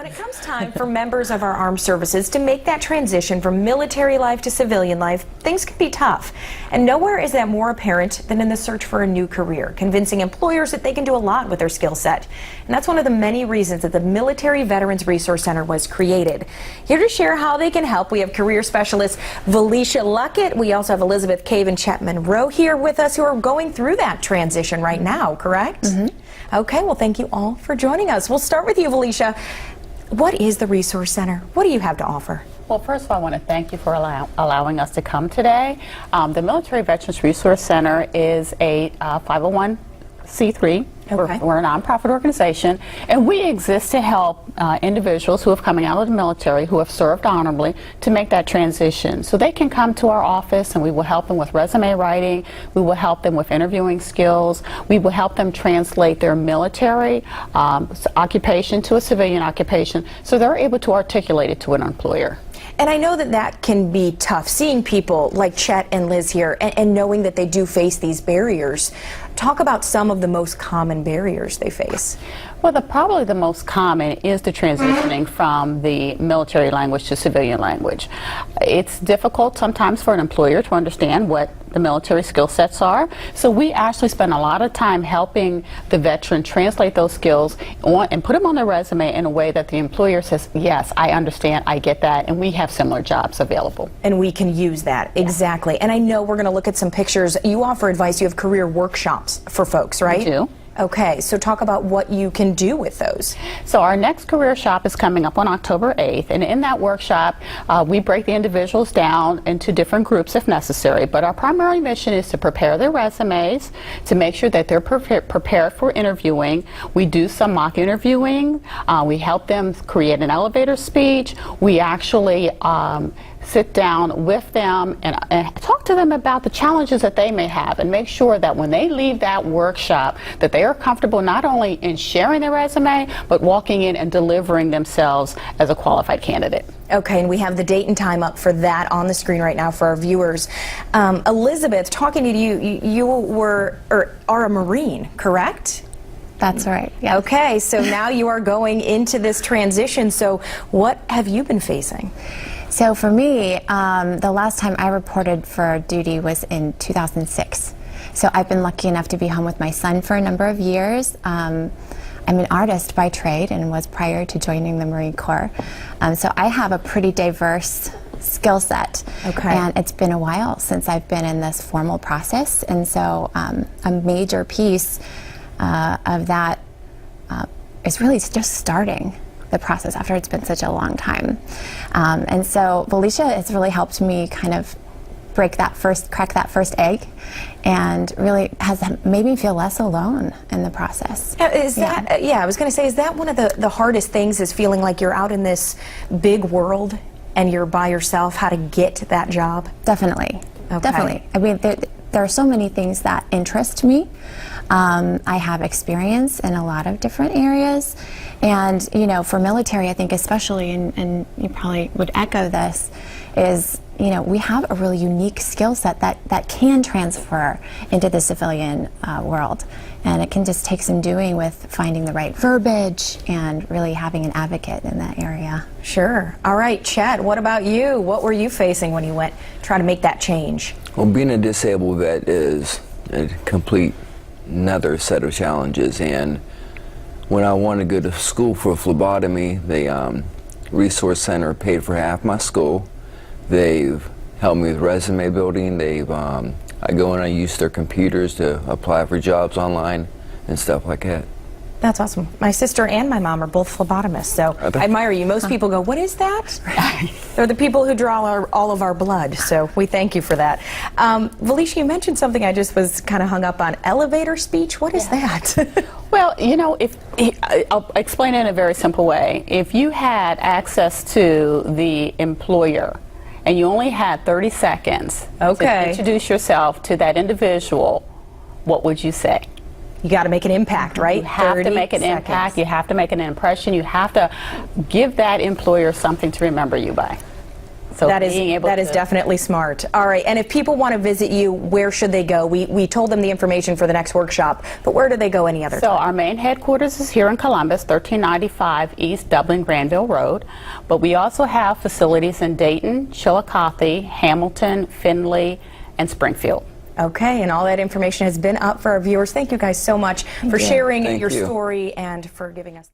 When it comes time for members of our armed services to make that transition from military life to civilian life, things can be tough. And nowhere is that more apparent than in the search for a new career, convincing employers that they can do a lot with their skill set. And that's one of the many reasons that the Military Veterans Resource Center was created. Here to share how they can help, we have career specialist Felicia Luckett. We also have Elizabeth Cave and Chet Monroe here with us, who are going through that transition right now, correct? Mm-hmm. Okay, well, thank you all for joining us. We'll start with you, Felicia. What is the Resource Center? What do you have to offer? Well, first of all, I want to thank you for allowing us to come today. The Military Veterans Resource Center is a 501c3. Okay. We're a nonprofit organization, and we exist to help individuals who have coming out of the military, who have served honorably, to make that transition. So they can come to our office, and we will help them with resume writing. We will help them with interviewing skills. We will help them translate their military occupation to a civilian occupation, so they're able to articulate it to an employer. And I know that that can be tough, seeing people like Chet and Liz here and knowing that they do face these barriers. Talk about some of the most common barriers they face. Well, probably the most common is the transitioning from the military language to civilian language. It's difficult sometimes for an employer to understand what the military skill sets are. So we actually spend a lot of time helping the veteran translate those skills and put them on their resume in a way that the employer says, yes, I understand, I get that, and we have similar jobs available. And we can use that, exactly. And I know we're going to look at some pictures. You offer advice, you have career workshops for folks, right? We do. Okay, so talk about what you can do with those. So our next career shop is coming up on October 8th, and in that workshop we break the individuals down into different groups if necessary, but our primary mission is to prepare their resumes, to make sure that they're prepared for interviewing. We do some mock interviewing, we help them create an elevator speech, we actually sit down with them and talk to them about the challenges that they may have, and make sure that when they leave that workshop that they are comfortable not only in sharing their resume but walking in and delivering themselves as a qualified candidate. Okay, and we have the date and time up for that on the screen right now for our viewers. Elizabeth, talking to you, you are a Marine, correct? That's right. Yes. Okay, so now you are going into this transition. So what have you been facing? So for me, the last time I reported for duty was in 2006. So I've been lucky enough to be home with my son for a number of years. I'm an artist by trade and was prior to joining the Marine Corps. So I have a pretty diverse skill set. Okay. And it's been a while since I've been in this formal process. And so a major piece of that is really just starting the process after it's been such a long time. And so Felicia has really helped me kind of crack that first egg, and really has made me feel less alone in the process. Is that, yeah, I was going to say, is that one of the hardest things, is feeling like you're out in this big world and you're by yourself, how to get that job? Definitely. Okay. Definitely. I mean, there are so many things that interest me. I have experience in a lot of different areas, and you know, for military, I think especially, and you probably would echo this, is, you know, we have a really unique skill set that can transfer into the civilian world, and it can just take some doing with finding the right verbiage and really having an advocate in that area. Sure. All right, Chet, what about you? What were you facing when you went trying to make that change? Well, being a disabled vet is a complete another set of challenges, and when I wanted to go to school for phlebotomy, the Resource Center paid for half my school. They've helped me with resume building. I go and I use their computers to apply for jobs online and stuff like that. That's awesome. My sister and my mom are both phlebotomists, so I admire you. Most people go, what is that? They're the people who draw all of our blood, so we thank you for that. Felicia, you mentioned something I just was kind of hung up on. Elevator speech, what is that? Well, you know, I'll explain it in a very simple way. If you had access to the employer and you only had 30 seconds to introduce yourself to that individual, what would you say? You got to make an impact, right? You have to make an impact. You have to make an impression. You have to give that employer something to remember you by. So that being able is to- definitely smart. All right, and if people want to visit you, where should they go? We told them the information for the next workshop, but where do they go any other So time? our main headquarters is here in Columbus, 1395 East Dublin Granville Road, but we also have facilities in Dayton, Chillicothe, Hamilton, Findlay, and Springfield. Okay, and all that information has been up for our viewers. Thank you guys so much for sharing Thank your you. story and for giving us